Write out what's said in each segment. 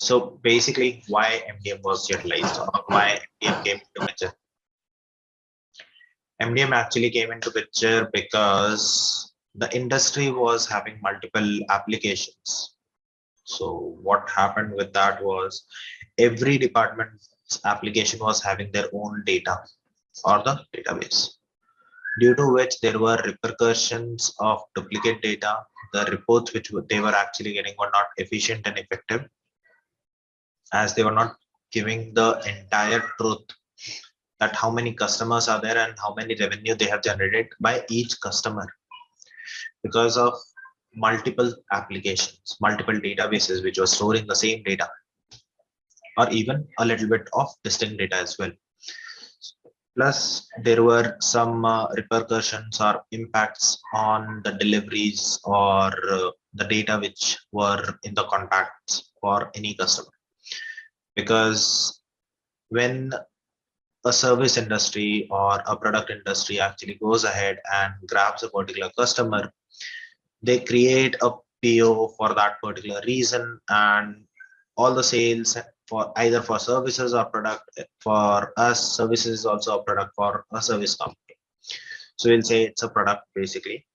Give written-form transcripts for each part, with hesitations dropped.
So basically, why MDM was utilized or why MDM came into picture? MDM actually came into picture because the industry was having multiple applications. So what happened with that was every department's application was having their own data or the database, due to which there were repercussions of duplicate data. The reports which they were actually getting were not efficient and effective, as they were not giving the entire truth that how many customers are there and how many revenue they have generated by each customer, because of multiple applications, multiple databases which were storing the same data, or even a little bit of distinct data as well. Plus, there were some repercussions or impacts on the deliveries or the data which were in the contacts for any customer. Because when a service industry or a product industry actually goes ahead and grabs a particular customer, they create a PO for that particular reason, and all the sales for either for services or product. For us, services is also a product for a service company. So we'll say it's a product basically.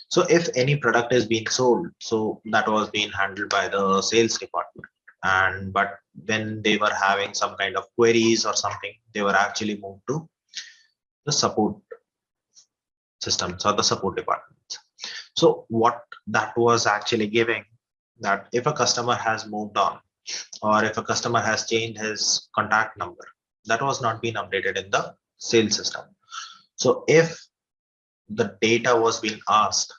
So if any product is being sold, so that was being handled by the sales department. And but when they were having some kind of queries or something, they were actually moved to the support systems or the support departments. So what that was actually giving, that if a customer has moved on, or if a customer has changed his contact number, that was not being updated in the sales system. So if the data was being asked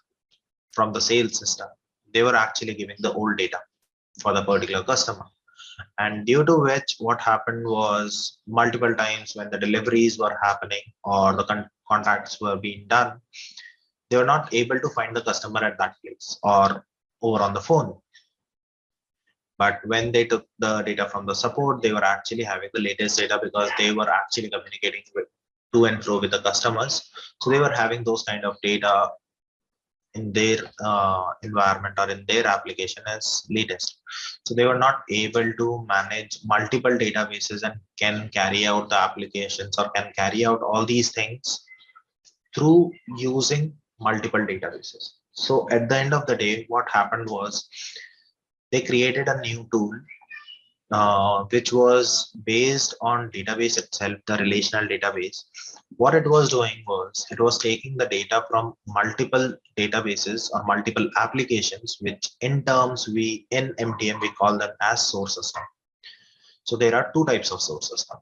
from the sales system, they were actually giving the old data for the particular customer. And due to which what happened was, multiple times when the deliveries were happening or the contacts were being done, they were not able to find the customer at that place or over on the phone. But when they took the data from the support, they were actually having the latest data, because they were actually communicating with to and fro with the customers. So they were having those kind of data in their environment or in their application as latest. So they were not able to manage multiple databases and can carry out the applications or can carry out all these things through using multiple databases. So at the end of the day, what happened was they created a new tool which was based on database itself, the relational database. What it was doing was it was taking the data from multiple databases or multiple applications, which in terms we in MDM we call them as source system. So there are two types of source system.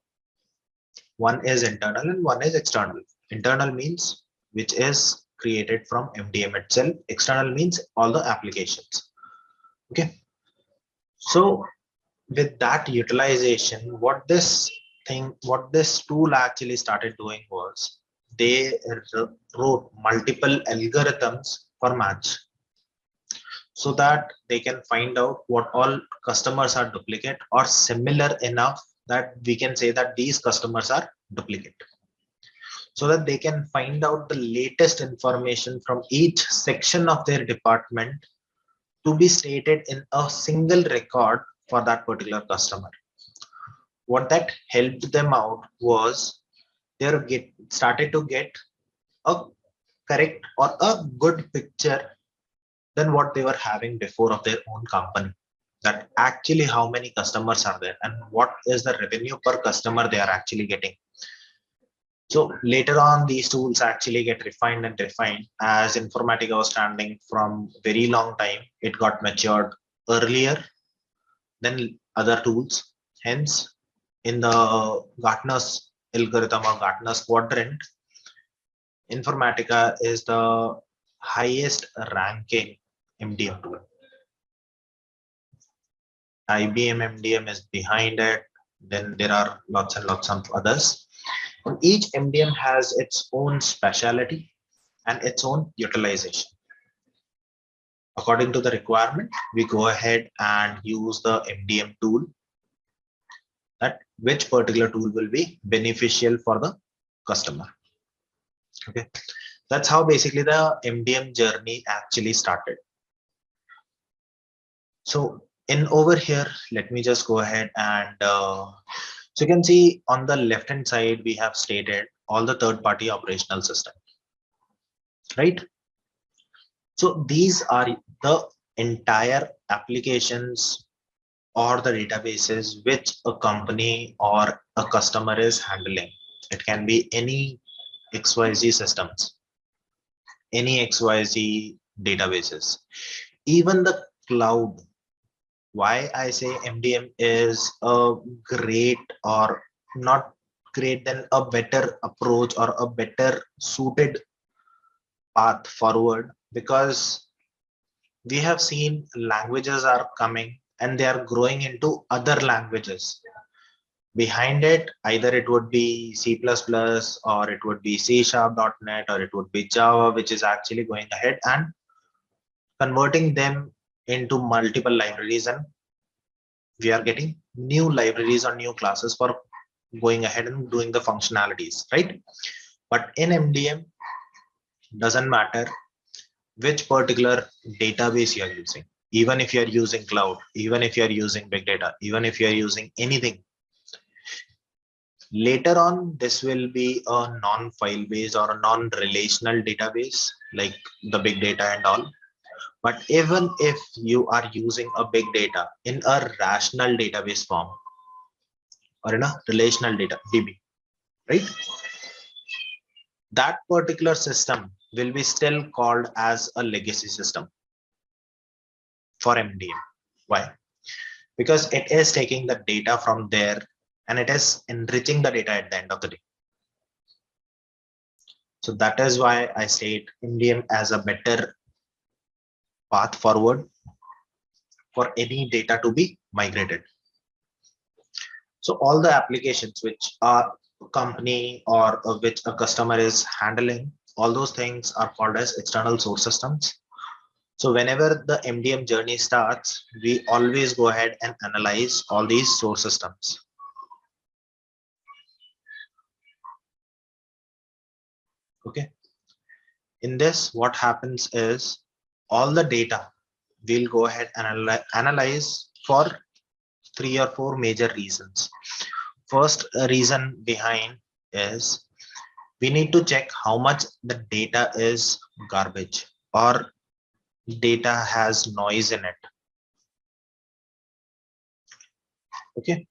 One is internal and one is external. Internal means which is created from MDM itself. External means all the applications. Okay. So with that utilization, what this tool actually started doing was they wrote multiple algorithms for match, so that they can find out what all customers are duplicate or similar enough that we can say that these customers are duplicate, so that they can find out the latest information from each section of their department to be stated in a single record for that particular customer. What that helped them out was they started to get a correct or a good picture than what they were having before of their own company, that actually how many customers are there and what is the revenue per customer they are actually getting. So later on, these tools actually get refined and refined. As Informatica was standing from very long time, it got matured earlier than other tools. Hence, in the Gartner's algorithm or Gartner's quadrant, Informatica is the highest ranking MDM tool. IBM MDM is behind it. Then there are lots and lots of others. And each MDM has its own specialty and its own utilization. According to the requirement, we go ahead and use the MDM tool, that which particular tool will be beneficial for the customer. Okay, that's how basically the MDM journey actually started. So In over here, let me just go ahead and so you can see on the left hand side, we have stated all the third party operational system, right? So these are the entire applications or the databases which a company or a customer is handling. It can be any XYZ systems, any XYZ databases, even the cloud. Why I say MDM is a great or not great, then a better approach or a better suited path forward, because we have seen languages are coming and they are growing into other languages. Behind it, either it would be C++ or it would be C#, .NET, or it would be Java, which is actually going ahead and converting them into multiple libraries, and we are getting new libraries or new classes for going ahead and doing the functionalities, right? But in MDM, doesn't matter which particular database you are using. Even if you are using cloud, even if you are using big data, even if you are using anything, later on, this will be a non-file based or a non-relational database like the big data and all. But even if you are using a big data in a rational database form or in a relational data DB, right? That particular system will be still called as a legacy system for MDM. Why? Because it is taking the data from there and it is enriching the data at the end of the day. So that is why I say MDM as a better path forward for any data to be migrated. So all the applications which a company or which a customer is handling, all those things are called as external source systems. So whenever the MDM journey starts, we always go ahead and analyze all these source systems. Okay. In this, what happens is all the data we'll go ahead and analyze for 3 or 4 major reasons. First reason behind is we need to check how much the data is garbage or data has noise in it. Okay.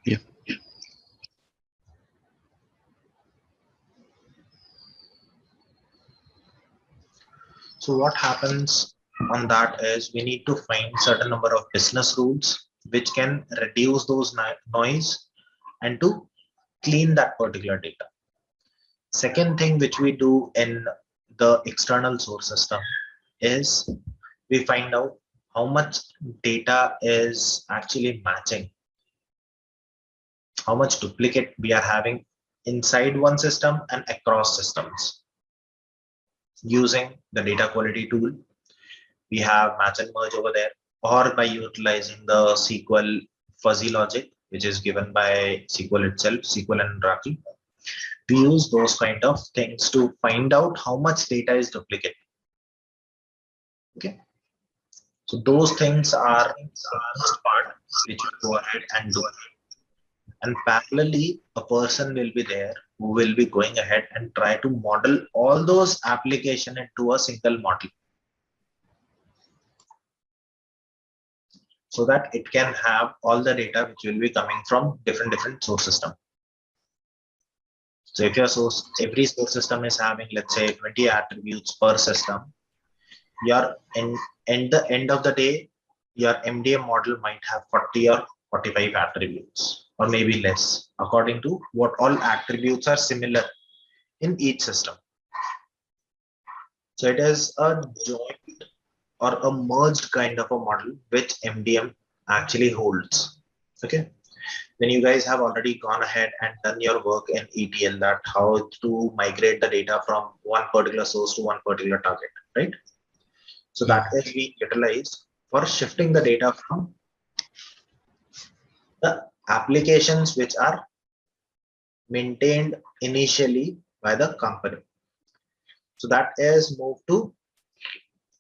Yeah. So what happens on that is we need to find certain number of business rules which can reduce those noise and to clean that particular data. Second thing which we do in the external source system is we find out how much data is actually matching, how much duplicate we are having inside one system and across systems. Using the data quality tool, we have match and merge over there, or by utilizing the SQL fuzzy logic, which is given by SQL itself, SQL and Oracle. We use those kind of things to find out how much data is duplicate. Okay. So those things are the first part which you go ahead and do. And parallelly, a person will be there who will be going ahead and try to model all those applications into a single model, so that it can have all the data which will be coming from different source system. So if your source, every source system is having, let's say 20 attributes per system, your in the end of the day, your MDM model might have 40 or 45 attributes, or maybe less, according to what all attributes are similar in each system. So it is a joint or a merged kind of a model which MDM actually holds. Okay. Then you guys have already gone ahead and done your work in ETL, that how to migrate the data from one particular source to one particular target, right? So that is being utilized for shifting the data from the applications which are maintained initially by the company. So that is moved to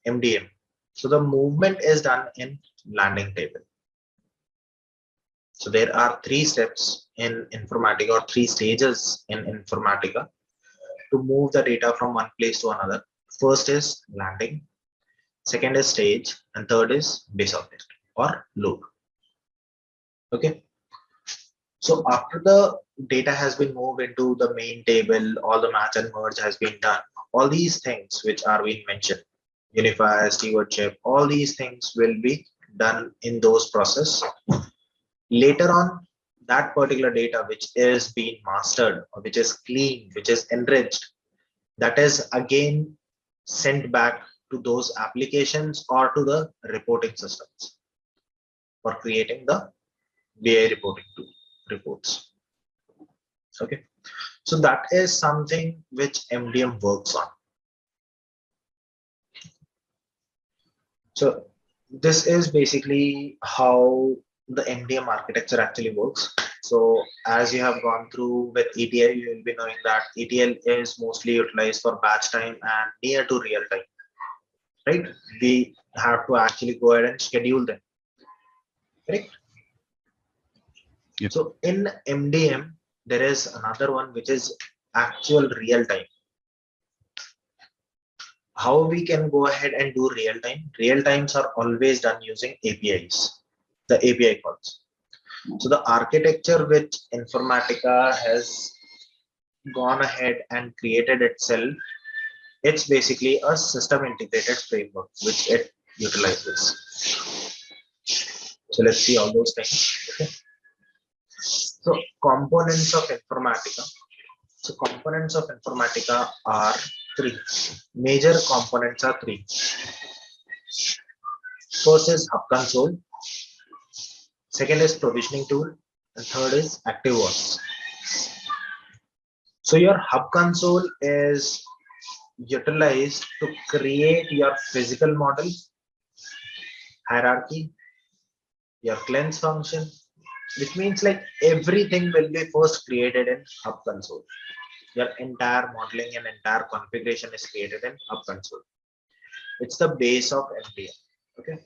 MDM. So the movement is done in landing table. So there are 3 steps in Informatica, or 3 stages in Informatica to move the data from one place to another. First is landing, second is stage, and third is base object or load. Okay. So after the data has been moved into the main table, all the match and merge has been done. All these things which are being mentioned, unifier, stewardship, all these things will be done in those process. Later on, that particular data which is being mastered, or which is cleaned, which is enriched, that is again sent back to those applications or to the reporting systems for creating the BI reporting reports. Okay, so that is something which MDM works on. So this is basically how the MDM architecture actually works. So as you have gone through with ETL, you will be knowing that ETL is mostly utilized for batch time and near to real time, right? We have to actually go ahead and schedule them, correct? Yep. So in MDM, there is another one which is actual real time. How we can go ahead and do real time? Real times are always done using APIs, the API calls. So the architecture which Informatica has gone ahead and created itself, it's basically a system integrated framework which it utilizes. So let's see all those things. Okay. So components of Informatica. So components of Informatica are 3. Major components are 3. First is Hub Console. Second is provisioning tool, and third is ActiveOS. So your Hub Console is utilized to create your physical model, hierarchy, your cleanse function, which means like everything will be first created in Hub Console. Your entire modeling and entire configuration is created in Hub Console. It's the base of MDM. Okay.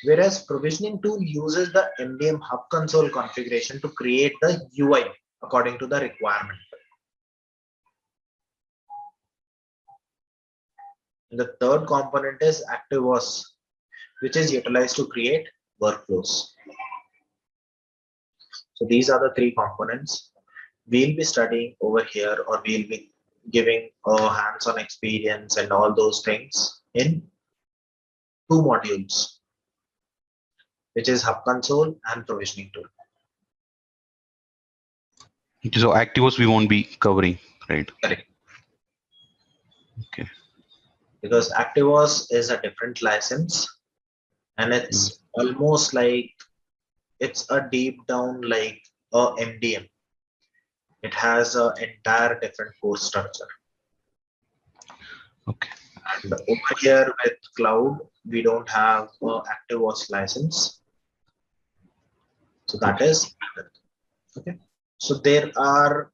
Whereas provisioning tool uses the MDM Hub Console configuration to create the UI according to the requirement. And the third component is ActiveOS, which is utilized to create workflows. So these are the 3 components we'll be studying over here, or we'll be giving a hands-on experience and all those things in 2 modules, which is Hub Console and provisioning tool. So ActiveOS we won't be covering, right? Correct. Okay. Because ActiveOS is a different license, and it's almost like it's a deep down like a MDM. It has an entire different course structure. Okay. And over here with cloud, we don't have an ActiveOS license. So that is okay. So there are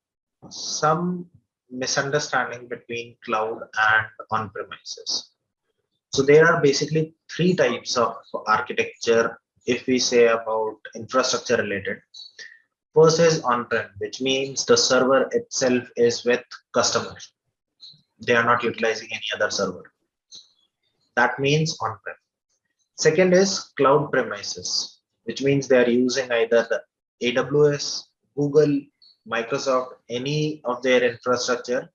some misunderstanding between cloud and on-premises. So there are basically 3 types of architecture if we say about infrastructure related. First is on-prem, which means the server itself is with customer. They are not utilizing any other server. That means on-prem. Second is cloud premises, which means they are using either the AWS, Google, Microsoft, any of their infrastructure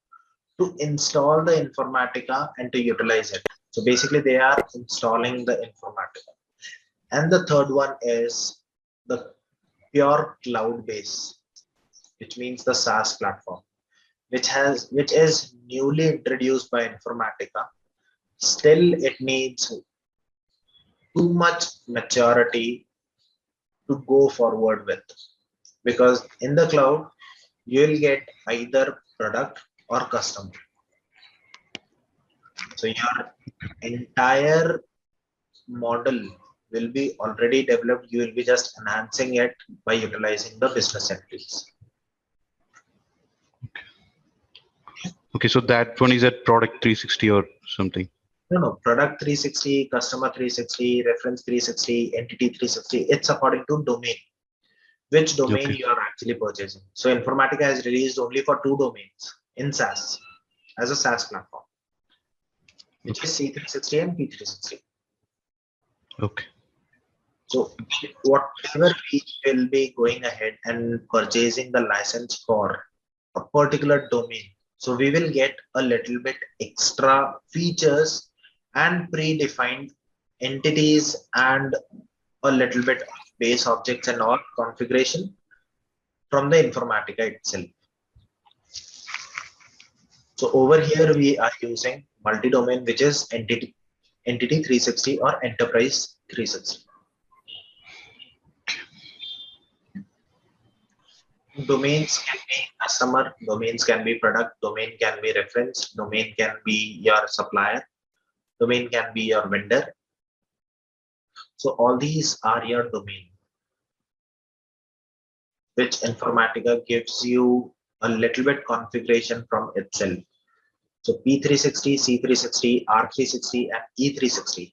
to install the Informatica and to utilize it. So basically they are installing the Informatica. And the third one is the pure cloud base, which means the SaaS platform, which is newly introduced by Informatica. Still, it needs too much maturity to go forward with, because in the cloud you will get either product or customer. So your entire model will be already developed. You will be just enhancing it by utilizing the business entities. Okay, so that one is at product 360 or something. No, product 360, customer 360, reference 360, entity 360. It's according to domain, which domain Okay. you are actually purchasing. So Informatica has released only for two domains in SaaS as a SaaS platform, which Okay. is C360 and P360. Okay. So whatever we will be going ahead and purchasing the license for a particular domain, so we will get a little bit extra features and predefined entities and a little bit of base objects and all configuration from the Informatica itself. So over here we are using multi-domain, which is entity 360 or enterprise 360. Domains can be customer, domains can be product, domain can be reference, domain can be your supplier, domain can be your vendor. So all these are your domain, which Informatica gives you a little bit configuration from itself. So P360, C360, R360, and E360.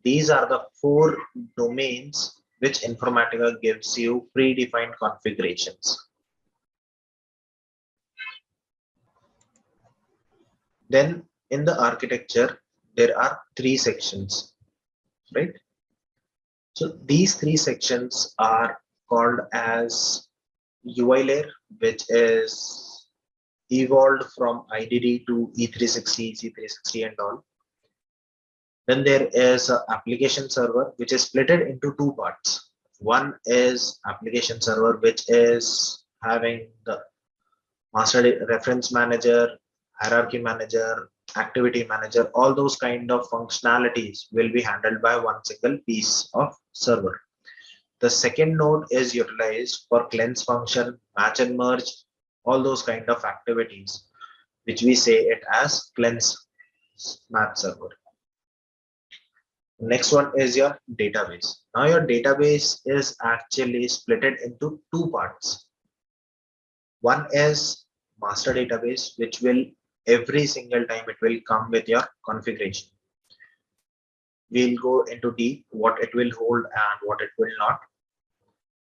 These are the four domains which Informatica gives you predefined configurations. Then in the architecture, there are three sections, right? So these three sections are called as UI layer, which is evolved from IDD to E360, C360 and all. Then there is an application server, which is split into two parts. One is application server, which is having the master reference manager, hierarchy manager, activity manager, all those kind of functionalities will be handled by one single piece of server. The second node is utilized for cleanse function, match and merge, all those kind of activities, which we say it as cleanse match server. Next one is your database. Now your database is actually split into two parts. One is master database, which will every single time it will come with your configuration. We'll go into deep what it will hold and what it will not.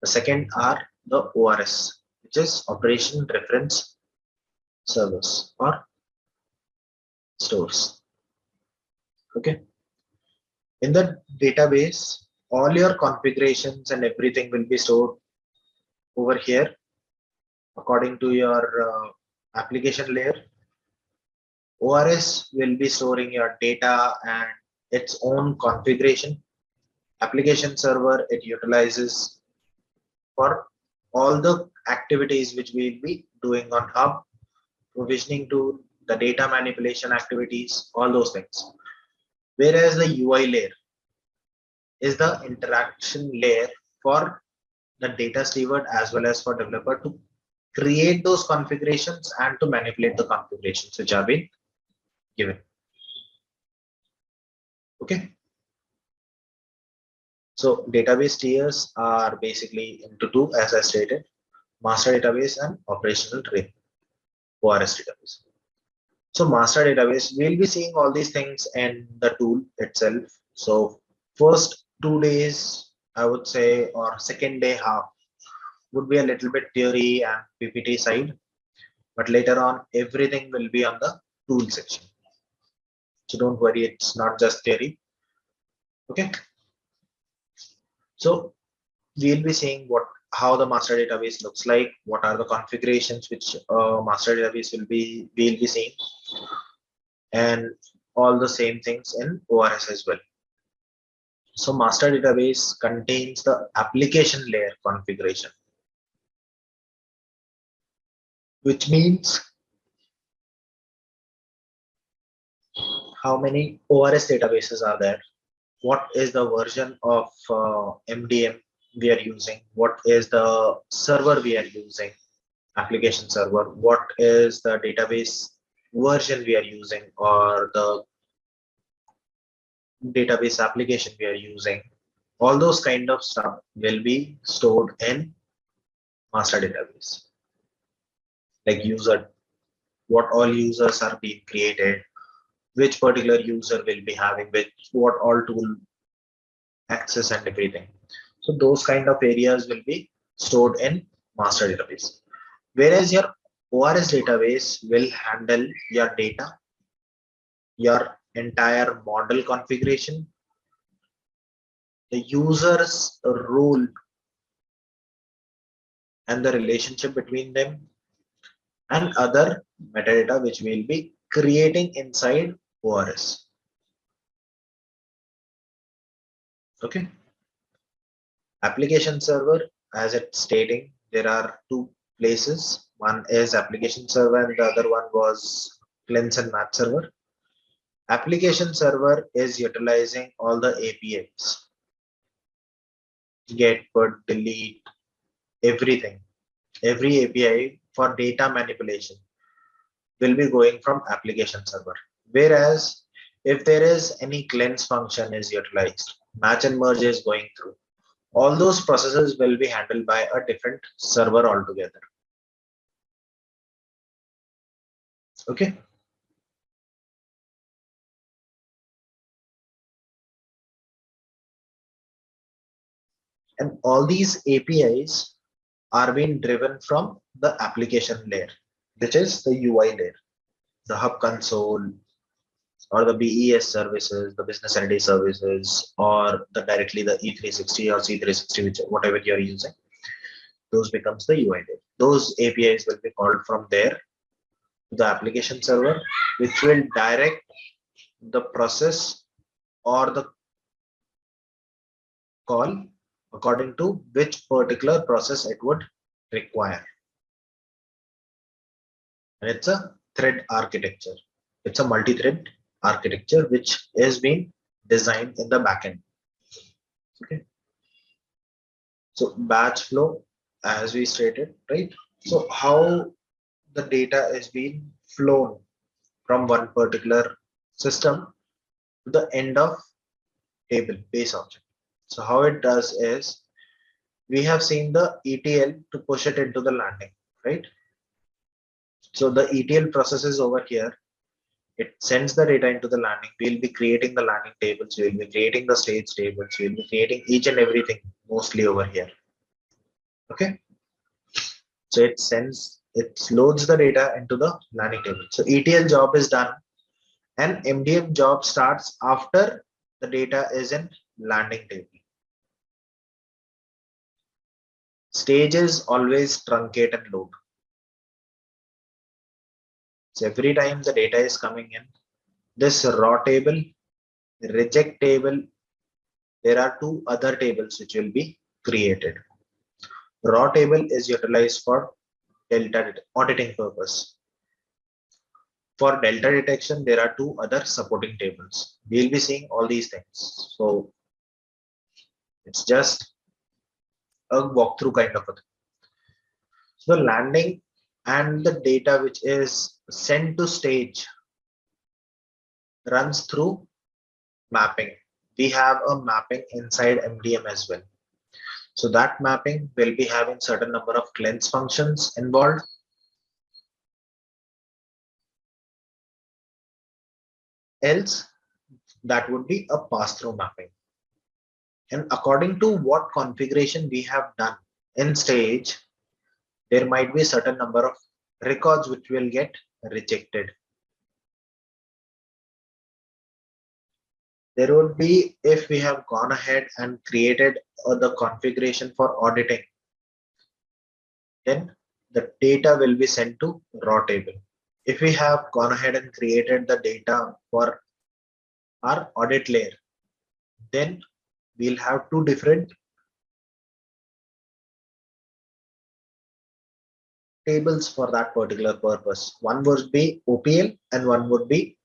The second are the ORS, which is operation reference servers or stores. Okay. In the database, all your configurations and everything will be stored over here according to your application layer. ORS will be storing your data and its own configuration. Application server, it utilizes for all the activities which we will be doing on hub, provisioning to the data manipulation activities, all those things. Whereas the UI layer is the interaction layer for the data steward as well as for developer to create those configurations and to manipulate the configurations which have been given. Okay. So database tiers are basically into two, as I stated, master database and operational tray, ORS database. So master database, we'll be seeing all these things in the tool itself. So first 2 days, I would say, or second day half would be a little bit theory and PPT side, but later on everything will be on the tool section. So don't worry, it's not just theory. Okay. So we'll be seeing how the master database looks like, what are the configurations which master database we'll be seeing, and all the same things in ORS as well. So master database contains the application layer configuration, which means how many ORS databases are there, what is the version of MDM we are using, what is the server we are using, application server, what is the database version we are using, or the database application we are using. All those kind of stuff will be stored in master database, like user what all users are being created, which particular user will be having which, what all tool access and everything. So those kind of areas will be stored in master database. Whereas your ORS database will handle your data, your entire model configuration, the user's role and the relationship between them, and other metadata which we'll be creating inside ORS. Okay. Application server, as it's stating, there are two places. One is application server and the other one was cleanse and match server. Application server is utilizing all the APIs, get, put, delete, everything. Every API for data manipulation will be going from application server. Whereas if there is any cleanse function is utilized, match and merge is going through, all those processes will be handled by a different server altogether. Okay. And all these APIs are being driven from the application layer, which is the UI layer, the hub console, or the BES services, the business entity services, or the directly the E360 or C360, which whatever you're using, those becomes the UI layer. Those APIs will be called from there to the application server, which will direct the process or the call according to which particular process it would require. And it's a thread architecture. It's a multi-thread architecture which is being designed in the backend. Okay. So batch flow, as we stated, right? So how the data is being flown from one particular system to the end of table base object. So how it does is we have seen the ETL to push it into the landing, right? So the ETL process is over here. It sends the data into the landing. We'll be creating the landing tables. We'll be creating the stage tables. We'll be creating each and everything mostly over here. Okay. So it loads the data into the landing table. So ETL job is done and MDM job starts after the data is in landing table. Stages always truncate and load. So every time the data is coming in, this raw table, reject table, there are two other tables which will be created. Raw table is utilized for delta auditing purpose. For delta detection, there are two other supporting tables. We'll be seeing all these things. So it's just a walkthrough kind of a thing. So the landing and the data which is sent to stage runs through mapping. We have a mapping inside MDM as well. So that mapping will be having certain number of cleanse functions involved. Else, that would be a pass-through mapping. And according to what configuration we have done in stage, there might be a certain number of records which will get rejected. There would be, if we have gone ahead and created the configuration for auditing, then the data will be sent to raw table. If we have gone ahead and created the data for our audit layer, then we'll have two different tables for that particular purpose. One would be OPL and one would be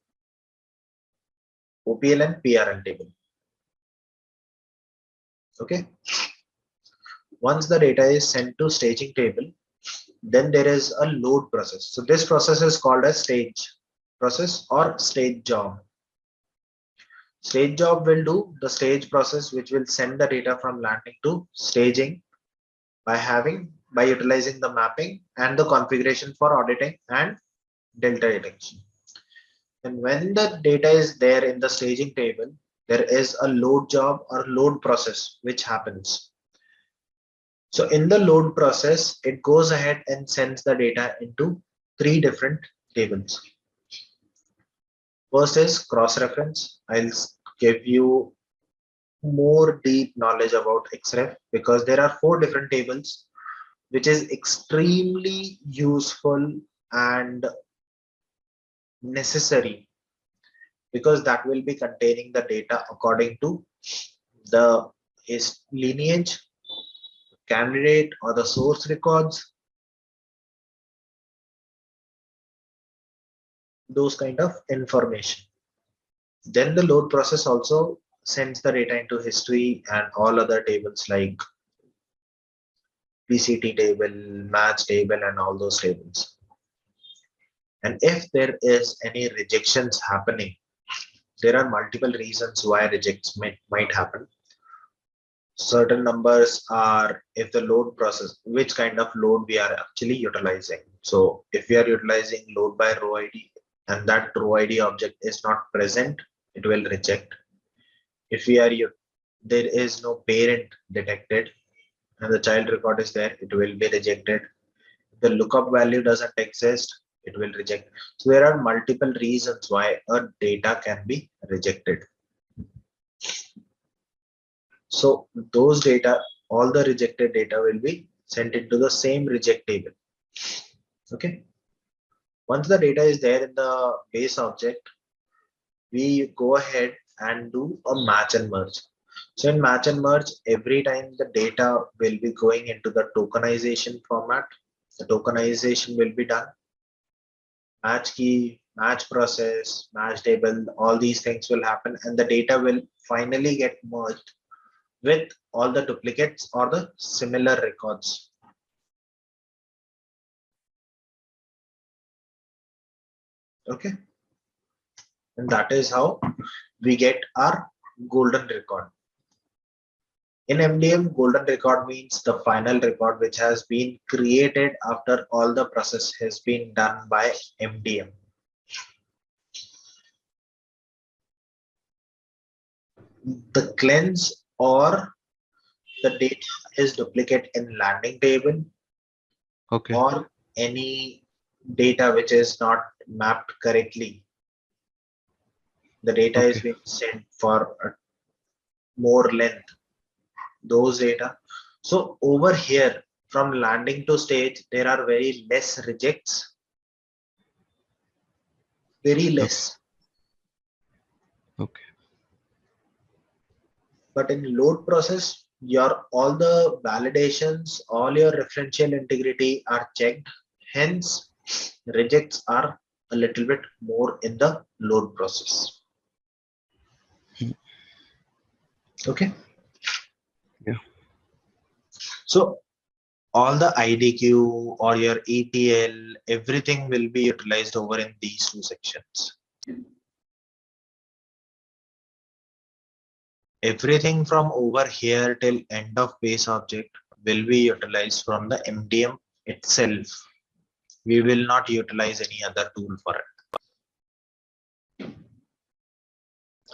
OPL and PRL table. Okay. Once the data is sent to staging table, then there is a load process. So this process is called a stage process or stage job. Stage job will do the stage process, which will send the data from landing to staging by utilizing the mapping and the configuration for auditing and delta detection. And when the data is there in the staging table, there is a load job or load process which happens. So in the load process, it goes ahead and sends the data into three different tables. First is cross-reference. I'll give you more deep knowledge about XREF because there are four different tables, which is extremely useful and necessary because that will be containing the data according to the his lineage, candidate, or the source records, those kind of information. Then the load process also sends the data into history and all other tables like PCT table, match table, and all those tables. And if there is any rejections happening, there are multiple reasons why rejects might happen. Certain numbers are if the load process, which kind of load we are actually utilizing. So if we are utilizing load by row ID and that row ID object is not present, it will reject. If we are there is no parent detected and the child record is there, it will be rejected. If the lookup value doesn't exist, it will reject. So there are multiple reasons why a data can be rejected. So those data, all the rejected data will be sent into the same reject table. Okay. Once the data is there in the base object, we go ahead and do a match and merge. So in match and merge, every time the data will be going into the tokenization format, the tokenization will be done. Match key, match process, match table, all these things will happen and the data will finally get merged with all the duplicates or the similar records. Okay. And that is how we get our golden record. In MDM, golden record means the final record which has been created after all the process has been done by MDM. The cleanse or the data is duplicate in landing table Okay. or any data which is not mapped correctly. The data is being sent for more length, those data. So over here from landing to stage, there are very less rejects, very less. Okay. But in load process, your all the validations, all your referential integrity are checked. Hence, rejects are a little bit more in the load process. Okay. Yeah. So all the IDQ or your ETL, everything will be utilized over in these two sections. Everything from over here till end of base object will be utilized from the MDM itself. We will not utilize any other tool for it.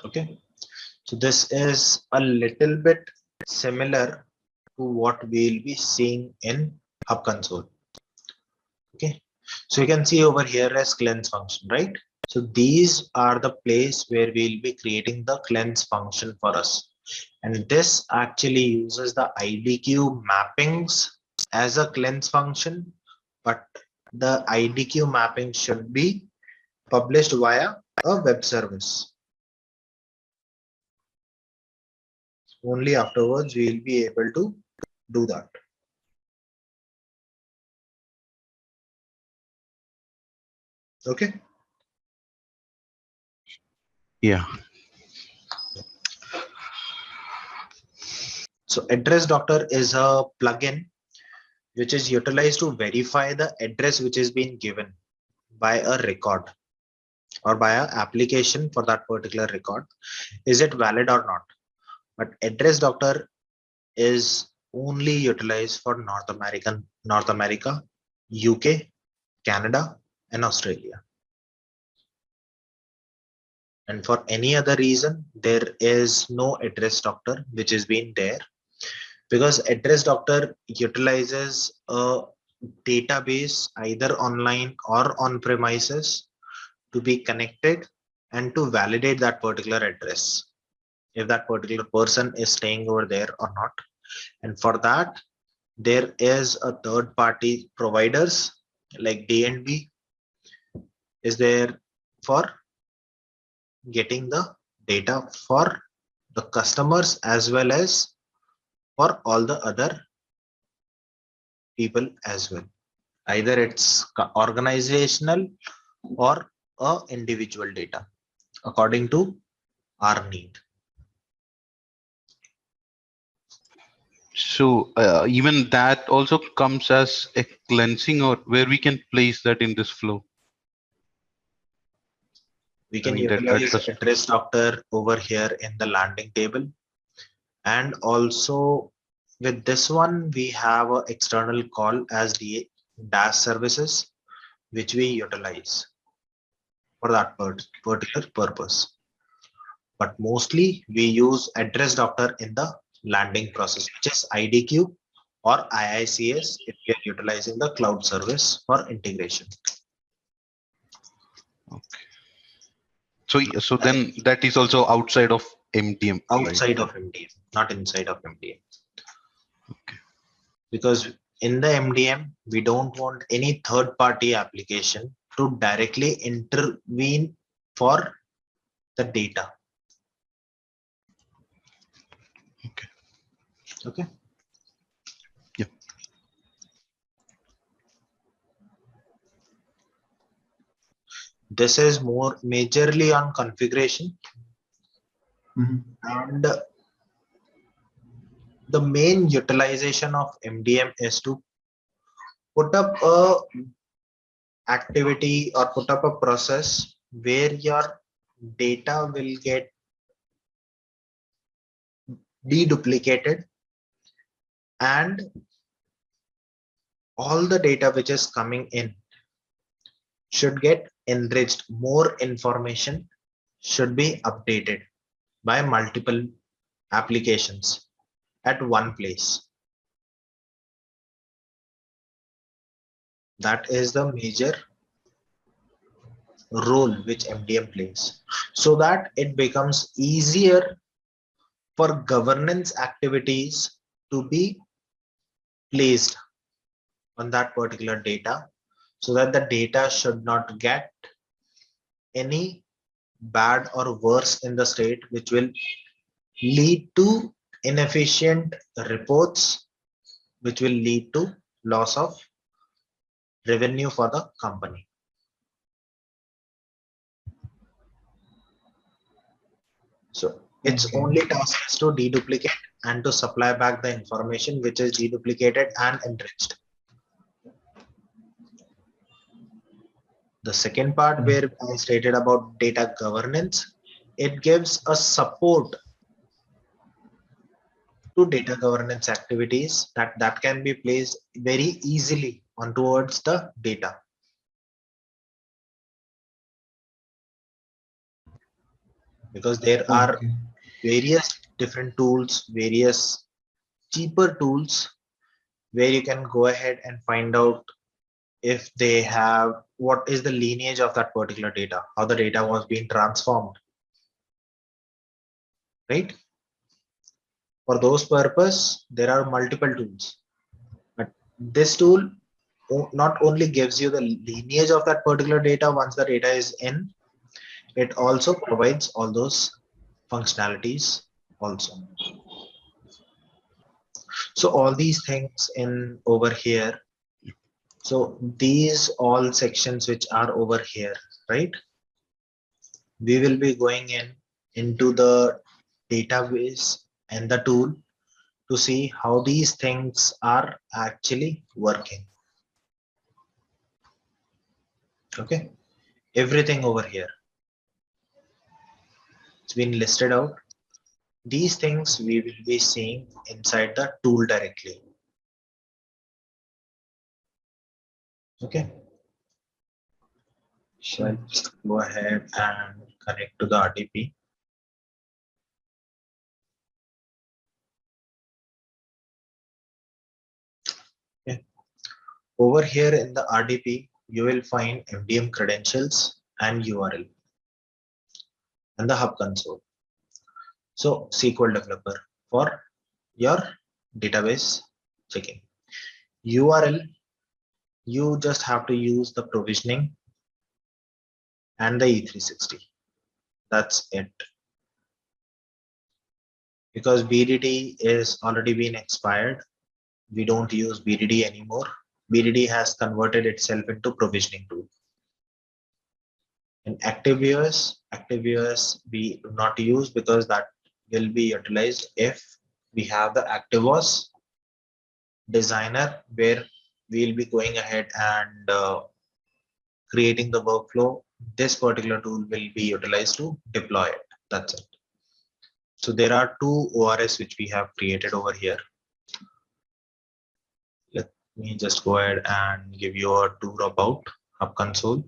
Okay. So this is a little bit similar to what we'll be seeing in Hub Console. Okay. So you can see over here as cleanse function, right? So these are the place where we'll be creating the cleanse function for us. And this actually uses the IDQ mappings as a cleanse function, but the IDQ mapping should be published via a web service. Only afterwards we will be able to do that. Okay. Yeah. So address doctor is a plugin which is utilized to verify the address which is being given by a record or by an application for that particular record. Is it valid or not? But address doctor is only utilized for North America, UK, Canada, and Australia. And for any other reason, there is no address doctor which is being there, because address doctor utilizes a database either online or on premises to be connected and to validate that particular address, if that particular person is staying over there or not. And for that, there is a third party providers like DNB is there for getting the data for the customers as well as for all the other people as well. Either it's organizational or a individual data according to our need. So even that also comes as a cleansing, or where we can place that in this flow. We I can mean that utilize address. address doctor over here in the landing table. And also with this one, we have an external call as the dash services, which we utilize for that particular purpose. But mostly we use address doctor in the landing process, which is IDQ or IICS if we are utilizing the cloud service for integration. Okay. So then that is also outside of MDM, right? Outside of MDM, not inside of MDM. Okay. Because in the MDM, we don't want any third party application to directly intervene for the data. Okay. Okay. Yeah. This is more majorly on configuration. Mhm. And the main utilization of MDM is to put up a activity or put up a process where your data will get deduplicated, and all the data which is coming in should get enriched. More information should be updated by multiple applications at one place. That is the major role which MDM plays, so that it becomes easier for governance activities to be placed on that particular data, so that the data should not get any bad or worse in the state, which will lead to inefficient reports, which will lead to loss of revenue for the company. So its Okay. only task is to deduplicate and to supply back the information which is deduplicated and enriched. The second part where I stated about data governance, it gives a support to data governance activities that can be placed very easily on towards the data. Because there are Okay. various different tools, various cheaper tools where you can go ahead and find out if they have what is the lineage of that particular data, how the data was being transformed, right? For those purpose, there are multiple tools, but this tool not only gives you the lineage of that particular data once the data is in, it also provides all those functionalities also. So all these things in over here. So these all sections which are over here, right? We will be going into the database and the tool to see how these things are actually working. Okay, everything over here, it's been listed out. These things we will be seeing inside the tool directly. Okay, so I'll just go ahead and connect to the RDP. Okay. Over here in the RDP, you will find MDM credentials and URL and the hub console. So SQL developer for your database checking. URL, you just have to use the provisioning and the E360. That's it. Because BDD is already been expired, we don't use BDD anymore. BDD has converted itself into provisioning tool. In ActiveViews we do not use because that will be utilized if we have the ActiveViews designer where we'll be going ahead and creating the workflow. This particular tool will be utilized to deploy it. That's it. So there are two ORS which we have created over here. Let me just go ahead and give you a tour about Hub Console.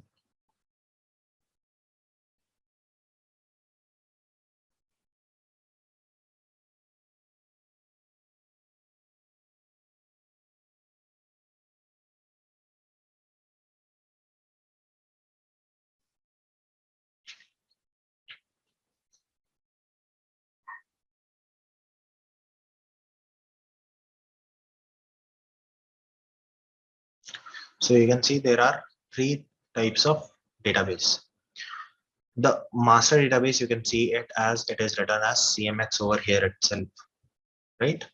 So you can see there are three types of database. The master database, you can see it as it is written as CMX over here itself, right?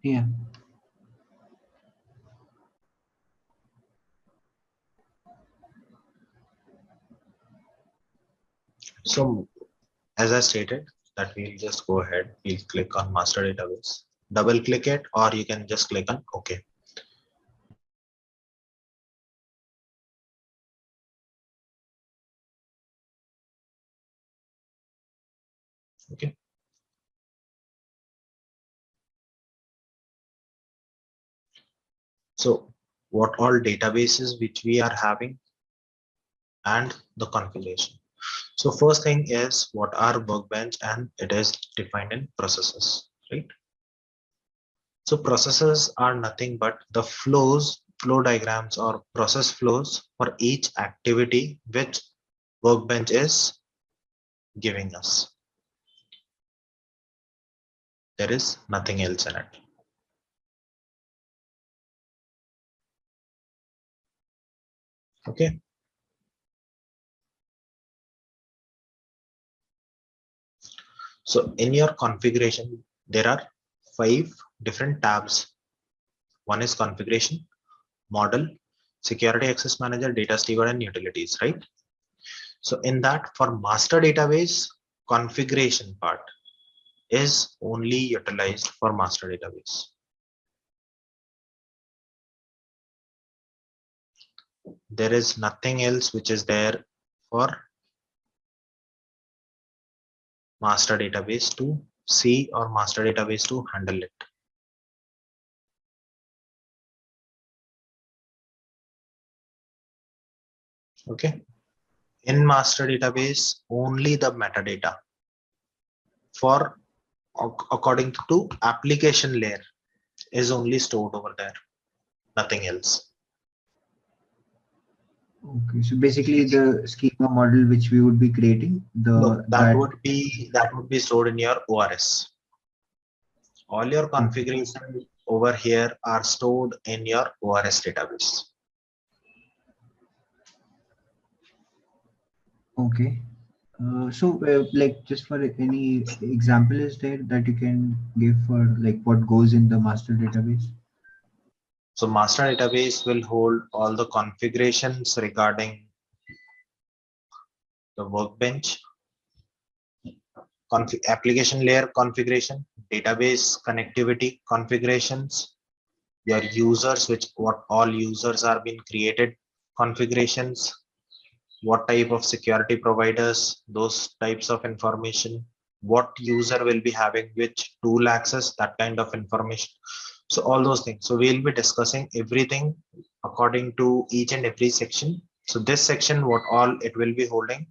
Yeah. So as I stated that we'll just go ahead, we'll click on master database, double click it, or you can just click on OK. Okay. So what all databases which we are having and the configuration. So first thing is what are workbench, and it is defined in processes, right? So processes are nothing but the flow diagrams or process flows for each activity which workbench is giving us. There is nothing else in it. Okay. So in your configuration, there are 5 different tabs. One is configuration, model, security access manager, data steward, and utilities, right? So in that, for master database, configuration part is only utilized for master database. There is nothing else which is there for master database to see or master database to handle it. Okay. In master database, only the metadata for according to application layer is only stored over there, nothing else. Okay, so basically the schema model which we would be creating, No, that that would be stored in your ORS. All your configuration over here are stored in your ORS database. okay. Like just for any example is there that you can give for like what goes in the master database? So master database will hold all the configurations regarding the workbench, application layer configuration, database connectivity configurations, your users, which what all users are being created configurations, what type of security providers, those types of information, what user will be having which tool access, that kind of information. So all those things. So we'll be discussing everything according to each and every section. So this section, what all it will be holding,